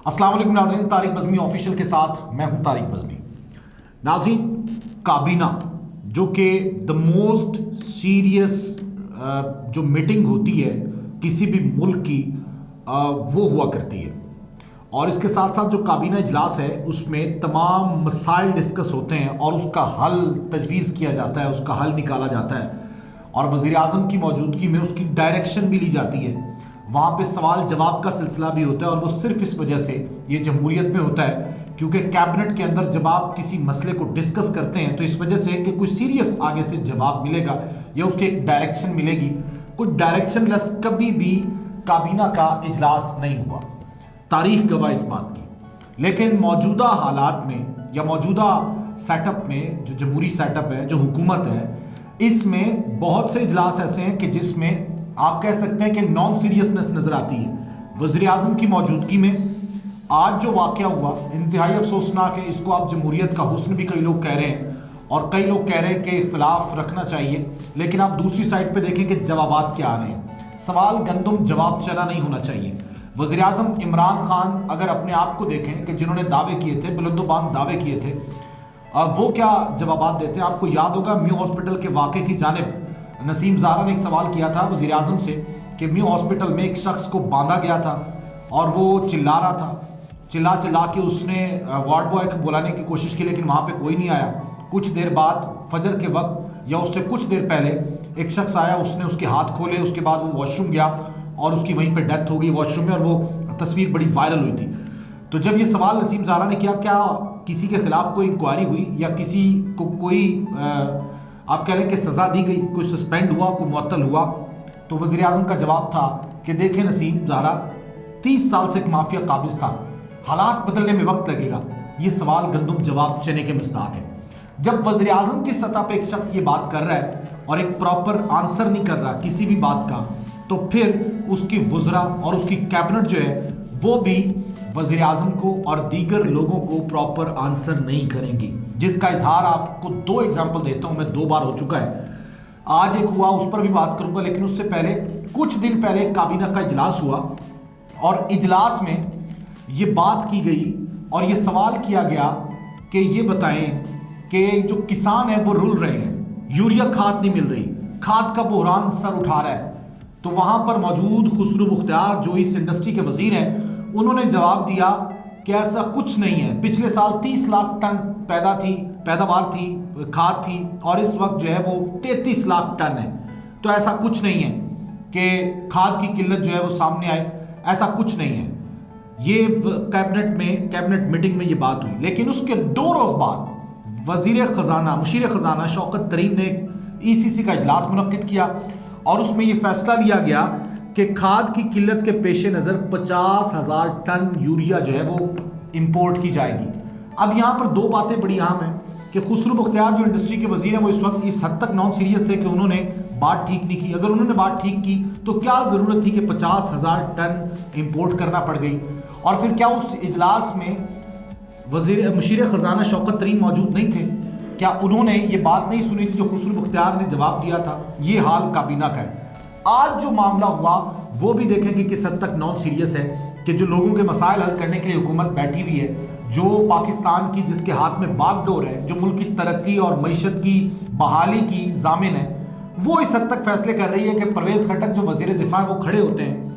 السلام علیکم ناظرین، طارق بزمی آفیشیل کے ساتھ میں ہوں طارق بزمی۔ ناظرین، کابینہ جو کہ دا موسٹ سیریس جو میٹنگ ہوتی ہے کسی بھی ملک کی وہ ہوا کرتی ہے، اور اس کے ساتھ ساتھ جو کابینہ اجلاس ہے اس میں تمام مسائل ڈسکس ہوتے ہیں اور اس کا حل تجویز کیا جاتا ہے، اس کا حل نکالا جاتا ہے، اور وزیر اعظم کی موجودگی میں اس کی ڈائریکشن بھی لی جاتی ہے۔ وہاں پہ سوال جواب کا سلسلہ بھی ہوتا ہے، اور وہ صرف اس وجہ سے یہ جمہوریت میں ہوتا ہے کیونکہ کیبنٹ کے اندر جب آپ کسی مسئلے کو ڈسکس کرتے ہیں تو اس وجہ سے کہ کوئی سیریس آگے سے جواب ملے گا یا اس کی ایک ڈائریکشن ملے گی۔ کوئی ڈائریکشن لیس کبھی بھی کابینہ کا اجلاس نہیں ہوا، تاریخ گواہ اس بات کی۔ لیکن موجودہ حالات میں یا موجودہ سیٹ اپ میں جو جمہوری سیٹ اپ ہے، جو حکومت ہے، اس میں بہت سے اجلاس ایسے ہیں کہ جس میں آپ کہہ سکتے ہیں کہ نان سیریسنس نظر آتی ہے۔ وزیر اعظم کی موجودگی میں آج جو واقعہ ہوا انتہائی افسوسناک ہے۔ اس کو آپ جمہوریت کا حسن بھی کئی لوگ کہہ رہے ہیں، اور کئی لوگ کہہ رہے ہیں کہ اختلاف رکھنا چاہیے، لیکن آپ دوسری سائڈ پہ دیکھیں کہ جوابات کیا آ رہے ہیں۔ سوال گندم جواب چنا نہیں ہونا چاہیے۔ وزیر اعظم عمران خان اگر اپنے آپ کو دیکھیں کہ جنہوں نے دعوے کیے تھے، بلند و بام دعوے کیے تھے، وہ کیا جوابات دیتے ہیں؟ آپ کو یاد ہوگا میو ہاسپٹل کے واقعے کی جانب نسیم زارا نے ایک سوال کیا تھا وزیر اعظم سے کہ میو ہاسپٹل میں ایک شخص کو باندھا گیا تھا اور وہ چلا رہا تھا، چلا کے اس نے وارڈ بوائے کو بلانے کی کوشش کی، لیکن وہاں پہ کوئی نہیں آیا۔ کچھ دیر بعد فجر کے وقت یا اس سے کچھ دیر پہلے ایک شخص آیا، اس نے اس کے ہاتھ کھولے، اس کے بعد وہ واش روم گیا اور اس کی وہیں پہ ڈیتھ ہو گئی واش روم میں، اور وہ تصویر بڑی وائرل ہوئی تھی۔ تو جب یہ سوال نسیم زارا نے کیا کسی کے خلاف کوئی انکوائری ہوئی یا کسی کو کوئی آپ کہہ لیں کہ سزا دی گئی، کوئی سسپینڈ ہوا، کوئی معطل ہوا، تو وزیر اعظم کا جواب تھا کہ دیکھیں نسیم زارا، 30 سال سے ایک مافیا قابض تھا، حالات بدلنے میں وقت لگے گا۔ یہ سوال گندم جواب چنے کے مصداق ہے۔ جب وزیر اعظم کی سطح پہ ایک شخص یہ بات کر رہا ہے اور ایک پراپر آنسر نہیں کر رہا کسی بھی بات کا، تو پھر اس کی وزراء اور اس کی کیبنٹ جو ہے وہ بھی وزیر اعظم کو اور دیگر لوگوں کو پراپر آنسر نہیں کریں گی، جس کا اظہار آپ کو 2 ایگزامپل دیتا ہوں میں، 2 بار ہو چکا ہے۔ آج ایک ہوا، اس پر بھی بات کروں گا، لیکن اس سے پہلے کچھ دن پہلے کابینہ کا اجلاس ہوا، اور اجلاس میں یہ بات کی گئی اور یہ سوال کیا گیا کہ یہ بتائیں کہ جو کسان ہیں وہ رل رہے ہیں، یوریا کھاد نہیں مل رہی، کھاد کا بحران سر اٹھا رہا ہے۔ تو وہاں پر موجود خسرو مختار جو اس انڈسٹری کے وزیر ہیں، انہوں نے جواب دیا کہ ایسا کچھ نہیں ہے، پچھلے سال 30 لاکھ ٹن پیداوار تھی، کھاد تھی، اور اس وقت جو ہے وہ 33 لاکھ ٹن ہے۔ تو ایسا کچھ نہیں ہے کہ کھاد کی قلت جو ہے وہ سامنے آئے، ایسا کچھ نہیں ہے۔ یہ کیبنٹ میٹنگ میں یہ بات ہوئی، لیکن اس کے 2 روز بعد مشیر خزانہ شوکت طریق نے ECC کا اجلاس منعقد کیا، اور اس میں یہ فیصلہ لیا گیا کہ کھاد کی قلت کے پیش نظر 50,000 ٹن یوریا جو ہے وہ امپورٹ کی جائے گی۔ اب یہاں پر 2 باتیں بڑی اہم ہیں کہ خسرو مختار جو انڈسٹری کے وزیر ہیں وہ اس وقت اس حد تک نان سیریس تھے کہ انہوں نے بات ٹھیک نہیں کی۔ اگر انہوں نے بات ٹھیک کی تو کیا ضرورت تھی کہ 50,000 ٹن امپورٹ کرنا پڑ گئی؟ اور پھر کیا اس اجلاس میں مشیر خزانہ شوکت طریق موجود نہیں تھے؟ کیا انہوں نے یہ بات نہیں سنی تھی جو خسرو مختار نے جواب دیا تھا؟ یہ حال کابینہ کا ہے۔ آج جو معاملہ ہوا وہ بھی دیکھیں کہ کس حد تک نان سیریس ہے، کہ جو لوگوں کے مسائل حل کرنے کے لیے حکومت بیٹھی ہوئی ہے، جو پاکستان کی جس کے ہاتھ میں باغ ڈور ہے، جو ملک کی ترقی اور معیشت کی بحالی کی ضامن ہے، وہ اس حد تک فیصلے کر رہی ہے کہ پرویز خٹک جو وزیر دفاع ہے وہ کھڑے ہوتے ہیں،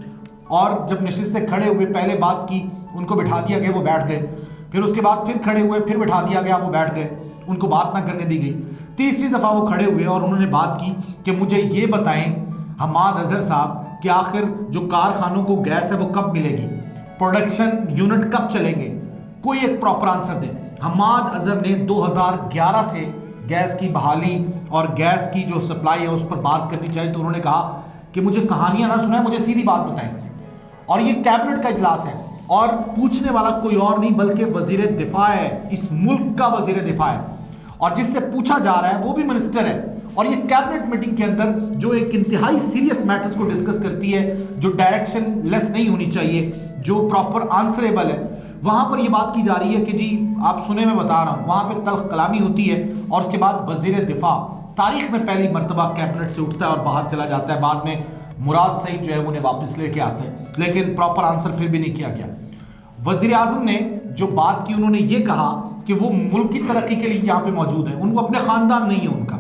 اور جب نشستیں کھڑے ہوئے پہلے بات کی، ان کو بٹھا دیا گیا، وہ بیٹھ گئے، پھر اس کے بعد پھر کھڑے ہوئے، پھر بٹھا دیا گیا، وہ بیٹھ گئے، ان کو بات نہ کرنے دی گئی۔ تیسری دفعہ وہ کھڑے ہوئے اور انہوں نے بات کی کہ مجھے یہ بتائیں حماد اظہر صاحب کہ آخر جو کارخانوں کو گیس ہے وہ کب ملے گی، پروڈکشن یونٹ کب چلیں گے، کوئی ایک پراپر آنسر دیں۔ حماد اظہر نے 2011 سے گیس کی بحالی اور گیس کی جو سپلائی ہے اس پر بات کرنی چاہیے، تو انہوں نے کہا کہ مجھے کہانیاں نہ سنائیں، مجھے سیدھی بات بتائیں۔ اور یہ کیبنٹ کا اجلاس ہے، اور پوچھنے والا کوئی اور نہیں بلکہ وزیر دفاع ہے، اس ملک کا وزیر دفاع ہے، اور جس سے پوچھا جا رہا ہے وہ بھی منسٹر ہے۔ اور یہ کیبنٹ میٹنگ کے اندر جو ایک انتہائی سیریس میٹرز کو ڈسکس کرتی ہے، جو ڈائریکشن لیس نہیں ہونی چاہیے، جو پراپر آنسریبل ہے، وہاں پر یہ بات کی جا رہی ہے کہ جی آپ سنیں، میں بتا رہا ہوں، وہاں پہ تلخ کلامی ہوتی ہے، اور اس کے بعد وزیر دفاع تاریخ میں پہلی مرتبہ کیبنٹ سے اٹھتا ہے اور باہر چلا جاتا ہے، بعد میں مراد سعید جو ہے انہیں واپس لے کے آتے ہیں، لیکن پراپر آنسر پھر بھی نہیں کیا گیا۔ वज़ीर आज़म ने जो बात की, उन्होंने ये कहा कि वो मुल्क की तरक्की के लिए यहाँ पे मौजूद है, उनको अपने ख़ानदान नहीं है उनका,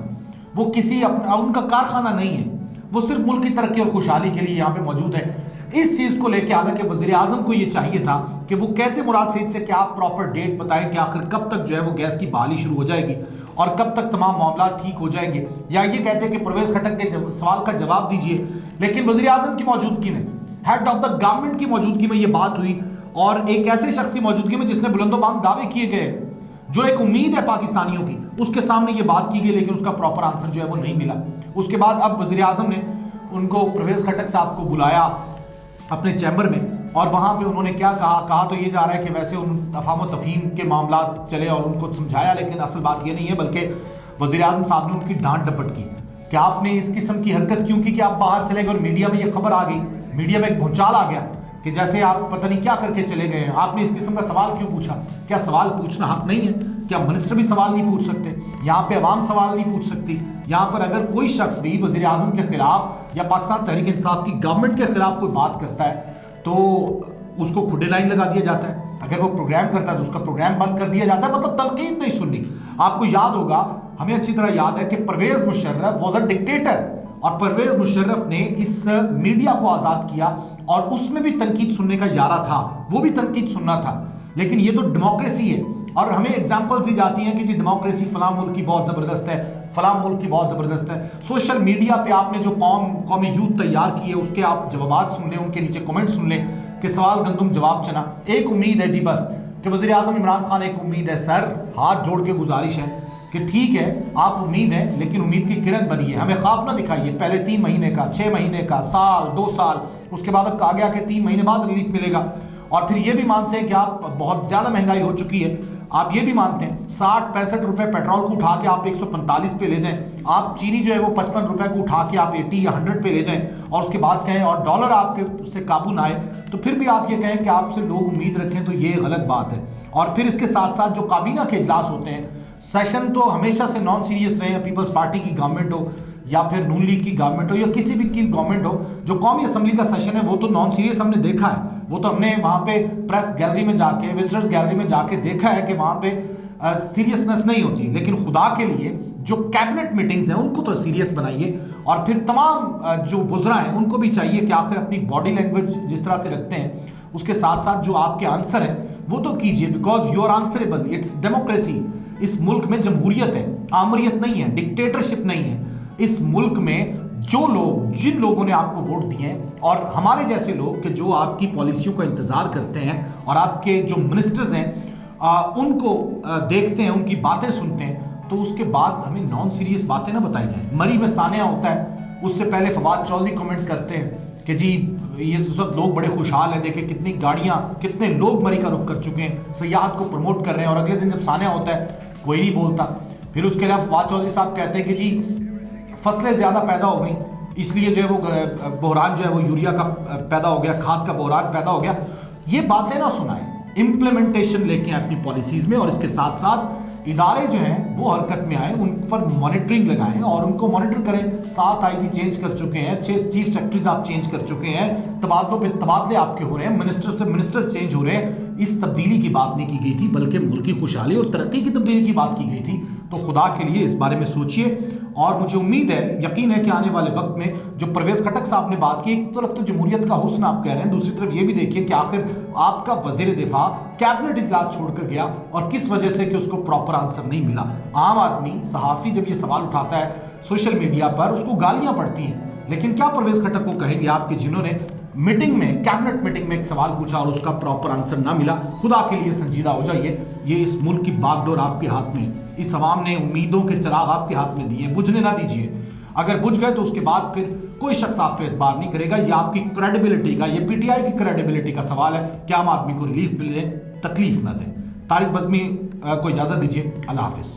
वो किसी उनका कारखाना नहीं है, वो सिर्फ मुल्क की तरक्की और खुशहाली के लिए यहाँ पे मौजूद है। इस चीज़ को लेकर हालांकि वज़ीर आज़म को ये चाहिए था कि वो कहते मुराद सईद से कि आप प्रॉपर डेट बताएं कि आखिर कब तक जो है वो गैस की बहाली शुरू हो जाएगी और कब तक तमाम मामला ठीक हो जाएंगे, या ये कहते कि परवेज़ खटक के सवाल का जवाब दीजिए। लेकिन वज़ीर आज़म की मौजूदगी में, हेड ऑफ द गवर्नमेंट की मौजूदगी में ये बात हुई और एक ऐसे शख्स की मौजूदगी में जिसने बुलंदोबांग दावे किए गए, जो एक उम्मीद है पाकिस्तानियों की, उसके सामने ये बात की गई, लेकिन उसका प्रॉपर आंसर जो है वो नहीं मिला। उसके बाद अब वज़ीर आज़म ने उनको परवेज़ खटक साहब को बुलाया अपने चैम्बर में और वहाँ पे उन्होंने क्या कहा तो ये जा रहा है कि वैसे उन तफाहम व तफ़हीम के मामला चले और उनको समझाया, लेकिन असल बात ये नहीं है, बल्कि वज़ीर आज़म साहब ने उनकी डांट डपट की कि आपने इस किस्म की हरकत क्यों की कि आप बाहर चले गए और मीडिया में ये खबर आ गई, मीडिया में एक भूचाल आ गया कि जैसे आप पता नहीं क्या करके चले गए हैं, आपने इस किस्म का सवाल क्यों पूछा? क्या सवाल पूछना हक नहीं है? क्या मिनिस्टर भी सवाल नहीं पूछ सकते? यहाँ पे अवाम सवाल नहीं पूछ सकती? यहाँ पर अगर कोई शख्स भी वज़ीर आज़म के खिलाफ या पाकिस्तान तहरीक इंसाफ की गवर्नमेंट के खिलाफ कोई बात करता है तो उसको खुडे लाइन लगा दिया जाता है, अगर वो प्रोग्राम करता है तो उसका प्रोग्राम बंद कर दिया जाता है, मतलब तनकीद नहीं सुननी। आपको याद होगा, हमें अच्छी तरह याद है कि Pervez Musharraf was a dictator और परवेज़ मुशर्रफ ने इस मीडिया को आज़ाद किया और उसमें भी तनकीद सुनने का यारा था, वो भी तनकीद सुनना था। लेकिन ये तो डेमोक्रेसी है और हमें एग्जाम्पल दी जाती हैं कि जी डेमोक्रेसी फलां मुल्क की बहुत ज़बरदस्त है, फलां मुल्क की बहुत ज़बरदस्त है। सोशल मीडिया पे आपने जो कौमी यूथ तैयार की है उसके आप जवाबात सुन लें, उनके नीचे कमेंट सुन लें कि सवाल गंदुम जवाब चना। एक उम्मीद है जी बस कि वज़ीर आज़म इमरान खान, एक उम्मीद है सर, हाथ जोड़ के गुजारिश है कि ठीक है आप उम्मीद है, लेकिन उम्मीद की किरण बनिए, हमें ख्वाब ना दिखाइए पहले 3 महीने का, 6 महीने का, साल, 2 साल, उसके बाद अब कहा गया कि 3 महीने बाद रिलीफ मिलेगा। और फिर ये भी मानते हैं कि आप बहुत ज़्यादा महंगाई हो चुकी है, आप ये भी मानते हैं 60-65 रुपए पेट्रोल को उठा के आप 145 पे ले जाएं, आप चीनी जो है वो 55 रुपए को उठा के आप 80 या 100 पे ले जाएं और उसके बाद कहें और डॉलर आपके से काबू ना आए, तो फिर भी आप ये कहें कि आपसे लोग उम्मीद रखें, तो ये गलत बात है। और फिर इसके साथ साथ जो काबीना के इजलास होते हैं, सेशन तो हमेशा से नॉन सीरियस रहे, पीपल्स पार्टी की गवर्नमेंट हो या फिर नून लीग की गवर्नमेंट हो या किसी भी की गवर्नमेंट हो, जो कौमी असम्बली का सेशन है वो तो नॉन सीरियस हमने देखा है, वो तो हमने वहाँ पे प्रेस गैलरी में जाके, विजिटर्स गैलरी में जाके देखा है कि वहाँ पे सीरियसनेस नहीं होती। लेकिन खुदा के लिए जो कैबिनेट मीटिंग्स हैं उनको तो सीरियस बनाइए और फिर तमाम जो वुज़रा हैं उनको भी चाहिए कि आखिर अपनी बॉडी लैंग्वेज जिस तरह से रखते हैं उसके साथ साथ जो आपके आंसर हैं वो तो कीजिए, because you are answerable, it's democracy. इस मुल्क में जमहूरियत है, आमरियत नहीं है, डिक्टेटरशिप नहीं है। इस मुल्क में जो लोग, जिन लोगों ने आपको वोट दिए हैं और हमारे जैसे लोग कि जो आपकी पॉलिसियों का इंतज़ार करते हैं और आपके जो मिनिस्टर्स हैं उनको देखते हैं, उनकी बातें सुनते हैं, तो उसके बाद हमें नॉन सीरियस बातें ना बताई जाएं। मरी में सानिया होता है, उससे पहले फवाद चौधरी कमेंट करते हैं कि जी ये उस वक्त लोग बड़े खुशहाल हैं, देखें कितनी गाड़ियाँ, कितने लोग मरी का रुख कर चुके हैं, सयाहत को प्रमोट कर रहे हैं, और अगले दिन जब सानिया होता है कोई नहीं बोलता। फिर उसके अलावा फवाद चौधरी साहब कहते हैं कि जी फसलें ज़्यादा पैदा हो गई, इसलिए जो है वो बहरान जो है वो यूरिया का पैदा हो गया, खाद का बहरान पैदा हो गया। ये बातें ना सुनाएं, इम्प्लीमेंटेशन लेके आए अपनी पॉलिसीज़ में, और इसके साथ साथ इदारे जो हैं वो हरकत में आए, उन पर मॉनिटरिंग लगाएं और उनको मॉनिटर करें। 7 IG चेंज कर चुके हैं, 6 चीफ सेक्रेटरीज आप चेंज कर चुके हैं, तबादलों पे तबादले आपके हो रहे हैं, मिनिस्टर से मिनिस्टर्स चेंज हो रहे हैं। इस तब्दीली की बात नहीं की गई थी, बल्कि मुल्क की खुशहाली और तरक्की की तब्दीली की बात की गई थी। तो खुदा के लिए इस बारे में सोचिए, और मुझे उम्मीद है, यकीन है कि आने वाले वक्त में जो परवेज़ खटक साहब ने बात की, एक तरफ तो जमहूरियत का हुस्न आप कह रहे हैं, दूसरी तरफ ये भी देखिए कि आखिर आपका वज़ीर दिफा कैबिनेट इजलास छोड़कर गया और किस वजह से कि उसको प्रॉपर आंसर नहीं मिला। आम आदमी, सहाफ़ी जब ये सवाल उठाता है सोशल मीडिया पर, उसको गालियाँ पड़ती हैं, लेकिन क्या परवेज़ खटक को कहेंगे आपके जिन्होंने मीटिंग में, कैबिनेट मीटिंग में एक सवाल पूछा और उसका प्रॉपर आंसर ना मिला? खुदा के लिए संजीदा हो जाइए, ये इस मुल्क की बागडोर आपके हाथ में है, इस अवाम ने उम्मीदों के चिराग आपके हाथ में दिए, बुझने ना दीजिए। अगर बुझ गए तो उसके बाद फिर कोई शख्स आप पे एतबार नहीं करेगा। ये आपकी क्रेडिबिलिटी का, ये PTI की क्रेडिबिलिटी का सवाल है कि आम आदमी को रिलीफ मिले, तकलीफ ना दें। तारिक बज़मी को इजाज़त दीजिए, अल्लाह हाफिज़।